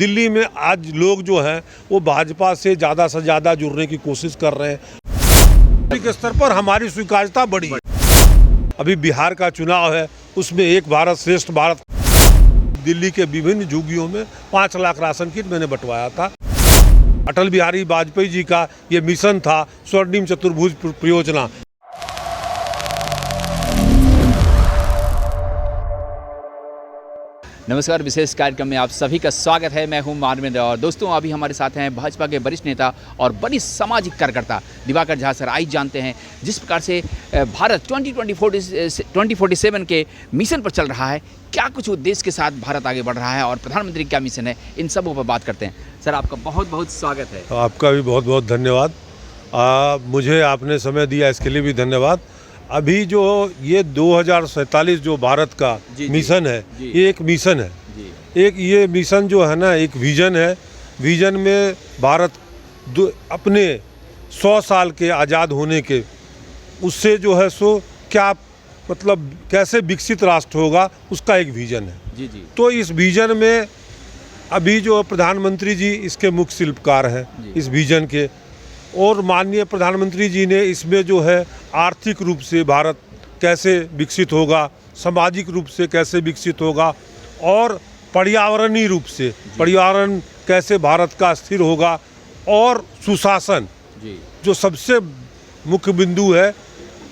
दिल्ली में आज लोग जो हैं वो भाजपा से ज़्यादा जुड़ने की कोशिश कर रहे हैं। के स्तर पर हमारी स्वीकार्यता बढ़ी है। अभी बिहार का चुनाव है, उसमें एक भारत श्रेष्ठ भारत, दिल्ली के विभिन्न झुग्गियों में 5 लाख राशन किट मैंने बंटवाया था। अटल बिहारी वाजपेयी जी का ये मिशन था, स्वर्णिम चतुर्भुज परियोजना। नमस्कार, विशेष कार्यक्रम में आप सभी का स्वागत है। मैं हूं मानवेंद्र और दोस्तों अभी हमारे साथ हैं भाजपा के वरिष्ठ नेता और बड़ी सामाजिक कार्यकर्ता दिवाकर झा सर। आइए जानते हैं जिस प्रकार से भारत 2047 के मिशन पर चल रहा है, क्या कुछ उद्देश्य के साथ भारत आगे बढ़ रहा है और प्रधानमंत्री क्या मिशन है, इन सबों पर बात करते हैं। सर आपका बहुत बहुत स्वागत है। आपका भी बहुत बहुत धन्यवाद। मुझे आपने समय दिया इसके लिए भी धन्यवाद। अभी जो ये 2047 जो भारत का मिशन है, ये एक मिशन है। एक ये मिशन जो है ना, एक विजन है। विजन में भारत अपने 100 साल के आज़ाद होने के उससे जो है सो क्या मतलब कैसे विकसित राष्ट्र होगा, उसका एक विजन है। तो इस विजन में अभी जो प्रधानमंत्री जी इसके मुख्य शिल्पकार हैं इस विजन के, और माननीय प्रधानमंत्री जी ने इसमें जो है आर्थिक रूप से भारत कैसे विकसित होगा, सामाजिक रूप से कैसे विकसित होगा और पर्यावरणीय रूप से पर्यावरण कैसे भारत का स्थिर होगा, और सुशासन जो सबसे मुख्य बिंदु है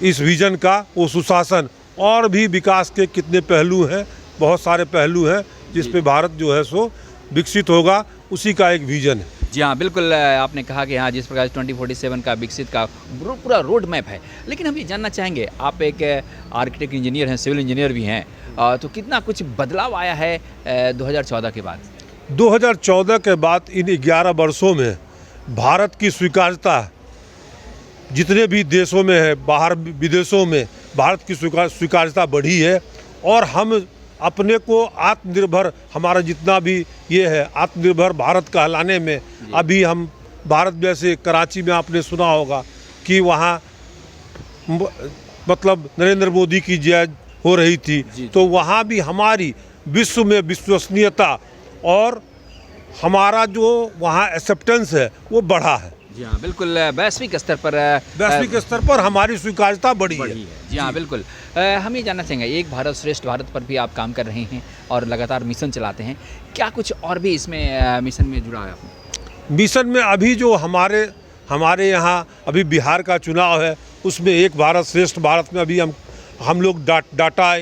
इस विजन का, वो सुशासन। और भी विकास के कितने पहलू हैं, बहुत सारे पहलू हैं जिस पे भारत जो है सो विकसित होगा, उसी का एक विजन है। जी हाँ, बिल्कुल आपने कहा कि हाँ जिस प्रकार 2047 का विकसित का पूरा रोड मैप है। लेकिन हम ये जानना चाहेंगे, आप एक आर्किटेक्ट इंजीनियर हैं, सिविल इंजीनियर भी हैं, तो कितना कुछ बदलाव आया है 2014 के बाद? 2014 के बाद इन 11 वर्षों में भारत की स्वीकार्यता जितने भी देशों में है, बाहर विदेशों में भारत की स्वीकार्यता बढ़ी है। और हम अपने को आत्मनिर्भर, हमारा जितना भी ये है आत्मनिर्भर भारत कहलाने में, अभी हम भारत जैसे कराची में आपने सुना होगा कि वहाँ मतलब नरेंद्र मोदी की जय हो रही थी, तो वहाँ भी हमारी विश्व में विश्वसनीयता और हमारा जो वहाँ एक्सेप्टेंस है वो बढ़ा है। जी हाँ, बिल्कुल वैश्विक स्तर पर हमारी स्वीकार्यता बढ़ी है। जी हाँ, बिल्कुल। हम ये जानना चाहेंगे, एक भारत श्रेष्ठ भारत पर भी आप काम कर रहे हैं और लगातार मिशन चलाते हैं, क्या कुछ और भी इसमें मिशन में जुड़ा है आपने? मिशन में अभी जो हमारे यहाँ अभी बिहार का चुनाव है, उसमें एक भारत श्रेष्ठ भारत में अभी हम लोग डाटा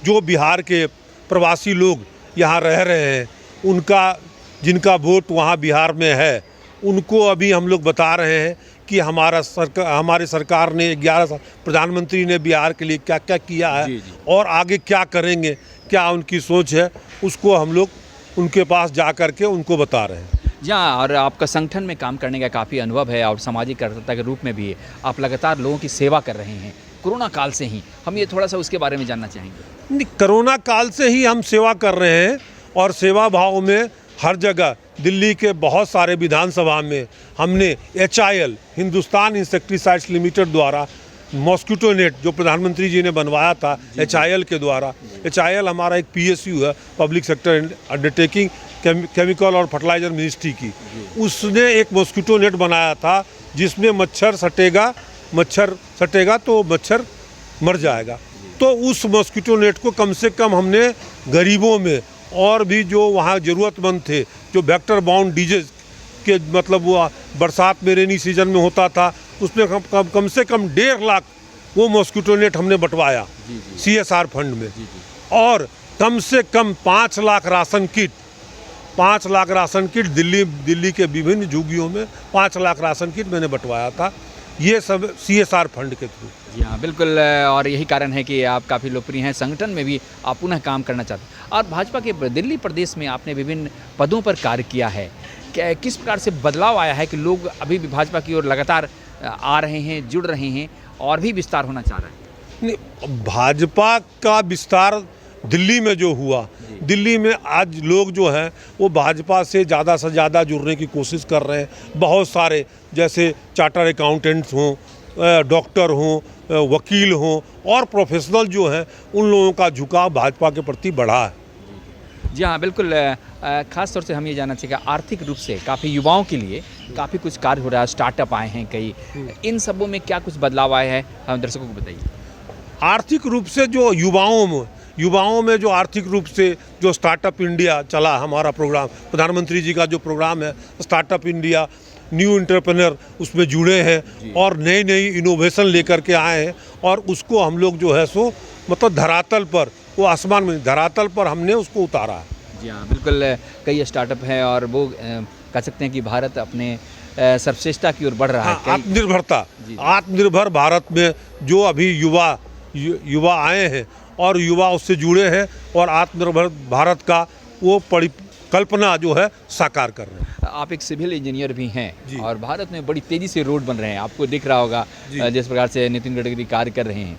जो बिहार के प्रवासी लोग यहाँ रह रहे हैं, उनका जिनका वोट वहाँ बिहार में है, उनको अभी हम लोग बता रहे हैं कि हमारी सरकार ने 11 साल प्रधानमंत्री ने बिहार के लिए क्या क्या किया है और आगे क्या करेंगे, क्या उनकी सोच है, उसको हम लोग उनके पास जा कर के उनको बता रहे हैं। जी हाँ, और आपका संगठन में काम करने का काफ़ी अनुभव है और सामाजिक कार्यकर्ता के रूप में भी आप लगातार लोगों की सेवा कर रहे हैं कोरोना काल से ही। हम ये थोड़ा सा उसके बारे में जानना चाहेंगे। कोरोना काल से ही हम सेवा कर रहे हैं और सेवा भाव में हर जगह दिल्ली के बहुत सारे विधानसभा में हमने HIL हिंदुस्तान इंसेक्टिसाइड्स लिमिटेड द्वारा मॉस्किटो नेट जो प्रधानमंत्री जी ने बनवाया था HIL के द्वारा, HIL हमारा एक PSU है, पब्लिक सेक्टर अंडरटेकिंग केमिकल और फर्टिलाइजर मिनिस्ट्री की, उसने एक मॉस्किटो नेट बनाया था जिसमें मच्छर सटेगा तो मच्छर मर जाएगा। तो उस मॉस्किटो नेट को कम से कम हमने गरीबों में और भी जो वहाँ ज़रूरतमंद थे, जो वेक्टर बाउंड डिजीज के मतलब वो बरसात में रेनी सीजन में होता था, उसमें कम से कम 1.5 लाख वो मॉस्किटो नेट हमने बंटवाया CSR फंड में। और कम से कम 5 लाख राशन किट दिल्ली के विभिन्न झुग्गियों में 5 लाख राशन किट मैंने बंटवाया था, ये सब CSR फंड के थ्रू। जी हाँ, बिल्कुल। और यही कारण है कि आप काफ़ी लोकप्रिय हैं, संगठन में भी आप पुनः काम करना चाहते हैं और भाजपा के दिल्ली प्रदेश में आपने विभिन्न पदों पर कार्य किया है। किस प्रकार से बदलाव आया है कि लोग अभी भी भाजपा की ओर लगातार आ रहे हैं, जुड़ रहे हैं और भी विस्तार होना चाह रहे हैं? भाजपा का विस्तार दिल्ली में जो हुआ, दिल्ली में आज लोग जो हैं वो भाजपा से ज़्यादा जुड़ने की कोशिश कर रहे हैं। बहुत सारे जैसे चार्टर अकाउंटेंट्स हों, डॉक्टर हों, वकील हों और प्रोफेशनल जो हैं, उन लोगों का झुकाव भाजपा के प्रति बढ़ा है। जी हाँ, बिल्कुल। ख़ास तौर से हम ये जानना चाहिए कि आर्थिक रूप से काफ़ी युवाओं के लिए काफ़ी कुछ कार्य हो रहा है, स्टार्टअप आए हैं कई, इन सबों में क्या कुछ बदलाव आए हैं, हम दर्शकों को बताइए। आर्थिक रूप से जो युवाओं में जो आर्थिक रूप से जो स्टार्टअप इंडिया चला, हमारा प्रोग्राम, प्रधानमंत्री जी का जो प्रोग्राम है स्टार्टअप इंडिया, न्यू एंटरप्रेन्योर उसमें जुड़े हैं और नई नई इनोवेशन लेकर के आए हैं और उसको हम लोग जो है सो मतलब धरातल पर, वो आसमान में धरातल पर हमने उसको उतारा है। जी हाँ, बिल्कुल। कई स्टार्टअप हैं और वो कह सकते हैं कि भारत अपने सर्वश्रेष्ठता की ओर बढ़ रहा है। हाँ, आत्मनिर्भर भारत में जो अभी युवा आए हैं और युवा उससे जुड़े हैं और आत्मनिर्भर भारत का वो परिकल्पना जो है साकार कर रहे हैं। आप एक सिविल इंजीनियर भी हैं और भारत में बड़ी तेज़ी से रोड बन रहे हैं, आपको दिख रहा होगा जिस प्रकार से नितिन गडकरी कार्य कर रहे हैं।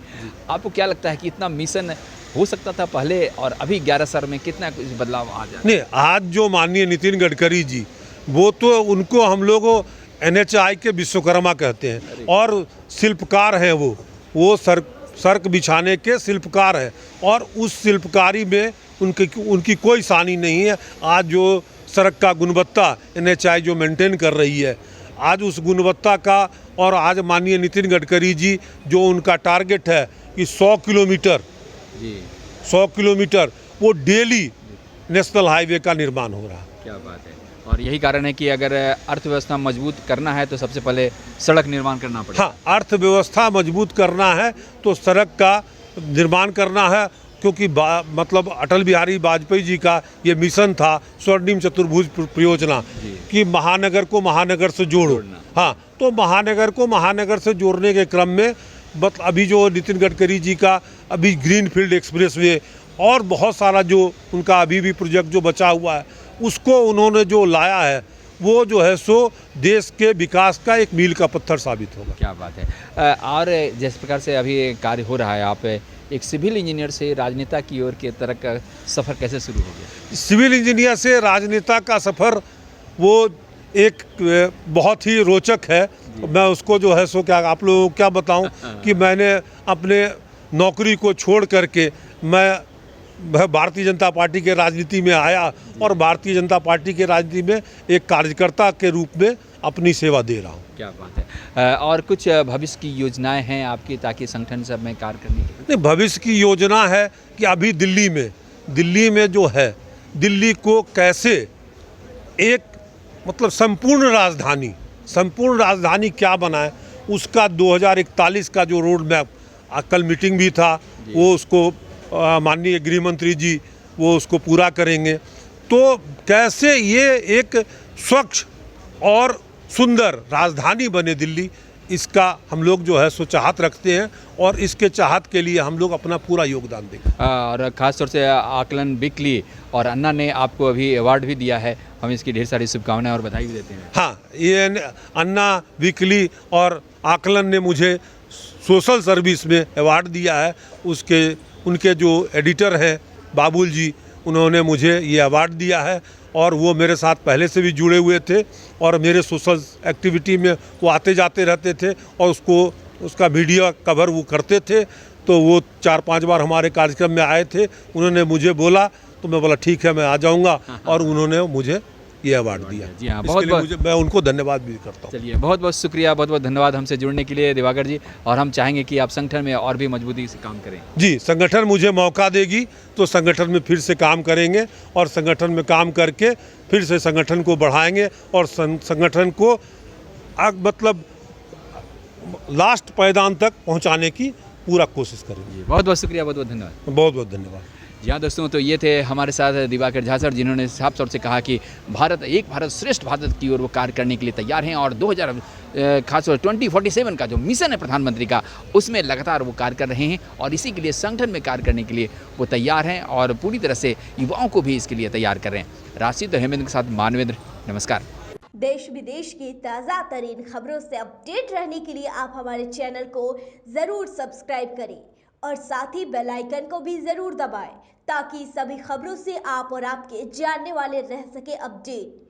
आपको क्या लगता है कि इतना मिशन हो सकता था पहले और अभी 11 साल में कितना कुछ बदलाव आ जाए? नहीं, आज जो माननीय नितिन गडकरी जी, वो तो उनको हम लोग NHAI के विश्वकर्मा कहते हैं और शिल्पकार हैं वो सड़क बिछाने के शिल्पकार हैं और उस शिल्पकारी में उनकी कोई सानी नहीं है। आज जो सड़क का गुणवत्ता NHAI जो मेंटेन कर रही है, आज उस गुणवत्ता का, और आज माननीय नितिन गडकरी जी जो उनका टारगेट है कि 100 किलोमीटर वो डेली नेशनल हाईवे का निर्माण हो रहा है। क्या बात है। और यही कारण है कि अगर अर्थव्यवस्था मजबूत करना है तो सबसे पहले सड़क निर्माण करना पड़ेगा। हाँ, अर्थव्यवस्था मजबूत करना है तो सड़क का निर्माण करना है, क्योंकि मतलब अटल बिहारी वाजपेयी जी का ये मिशन था स्वर्णिम चतुर्भुज परियोजना कि महानगर को महानगर से जोड़ो। हाँ, तो महानगर को महानगर से जोड़ने के क्रम में अभी जो नितिन गडकरी जी का अभी ग्रीनफील्ड एक्सप्रेसवे और बहुत सारा जो उनका अभी भी प्रोजेक्ट जो बचा हुआ है उसको उन्होंने जो लाया है, वो जो है सो देश के विकास का एक मील का पत्थर साबित होगा। क्या बात है। और जिस प्रकार से अभी कार्य हो रहा है, आप एक सिविल इंजीनियर से राजनेता की ओर के तरह का सफ़र कैसे शुरू हो गया? सिविल इंजीनियर से राजनेता का सफ़र वो एक बहुत ही रोचक है। मैं उसको जो है सो क्या आप लोगों को क्या बताऊं कि मैंने अपने नौकरी को छोड़ करके मैं भारतीय जनता पार्टी के राजनीति में आया और भारतीय जनता पार्टी के राजनीति में एक कार्यकर्ता के रूप में अपनी सेवा दे रहा हूँ। क्या बात है। और कुछ भविष्य की योजनाएं हैं आपकी ताकि संगठन सब में कार्य करने की? नहीं, भविष्य की योजना है कि अभी दिल्ली में जो है, दिल्ली को कैसे एक मतलब संपूर्ण राजधानी क्या बनाए, उसका 2041 का जो रोड मैप, कल मीटिंग भी था, वो उसको माननीय गृह मंत्री जी वो उसको पूरा करेंगे। तो कैसे ये एक स्वच्छ और सुंदर राजधानी बने दिल्ली, इसका हम लोग जो है सो चाहत रखते हैं और इसके चाहत के लिए हम लोग अपना पूरा योगदान देंगे। और ख़ास तौर से आकलन वीकली और अन्ना ने आपको अभी अवार्ड भी दिया है, हम इसकी ढेर सारी शुभकामनाएं और बधाई भी देते हैं। हाँ, ये अन्ना वीकली और आकलन ने मुझे सोशल सर्विस में अवार्ड दिया है। उनके जो एडिटर हैं बाबुल जी, उन्होंने मुझे ये अवार्ड दिया है और वो मेरे साथ पहले से भी जुड़े हुए थे और मेरे सोशल एक्टिविटी में वो आते जाते रहते थे और उसका वीडियो कवर वो करते थे। तो वो 4-5 बार हमारे कार्यक्रम में आए थे, उन्होंने मुझे बोला तो मैं बोला ठीक है मैं आ जाऊंगा और उन्होंने मुझे ये अवार्ड दिया। जी हाँ, बहुत मैं उनको धन्यवाद भी करता हूँ। चलिए, बहुत बहुत शुक्रिया, बहुत बहुत धन्यवाद हमसे जुड़ने के लिए दिवाकर जी, और हम चाहेंगे कि आप संगठन में और भी मजबूती से काम करें। जी, संगठन मुझे मौका देगी तो संगठन में फिर से काम करेंगे और संगठन में काम करके फिर से संगठन को बढ़ाएंगे और संगठन को मतलब लास्ट पायदान तक पहुँचाने की पूरा कोशिश करेंगे। बहुत बहुत शुक्रिया, बहुत बहुत धन्यवाद। बहुत बहुत धन्यवाद। जी हाँ दोस्तों, तो ये थे हमारे साथ दिवाकर झा सर, जिन्होंने साफ तौर से कहा कि एक भारत श्रेष्ठ भारत की ओर वो कार्य करने के लिए तैयार हैं और 2047 का जो मिशन है प्रधानमंत्री का, उसमें लगातार वो कार्य कर रहे हैं और इसी के लिए संगठन में कार्य करने के लिए वो तैयार हैं और पूरी तरह से युवाओं को भी इसके लिए तैयार कर रहे हैं। राशिद और हेमेंद्र के साथ मानवेंद्र, नमस्कार। देश विदेश की ताज़ा तरीन खबरों से अपडेट रहने के लिए आप हमारे चैनल को ज़रूर सब्सक्राइब करें और साथ ही बेल आइकन को भी ज़रूर दबाएं ताकि सभी खबरों से आप और आपके जानने वाले रह सके अपडेट।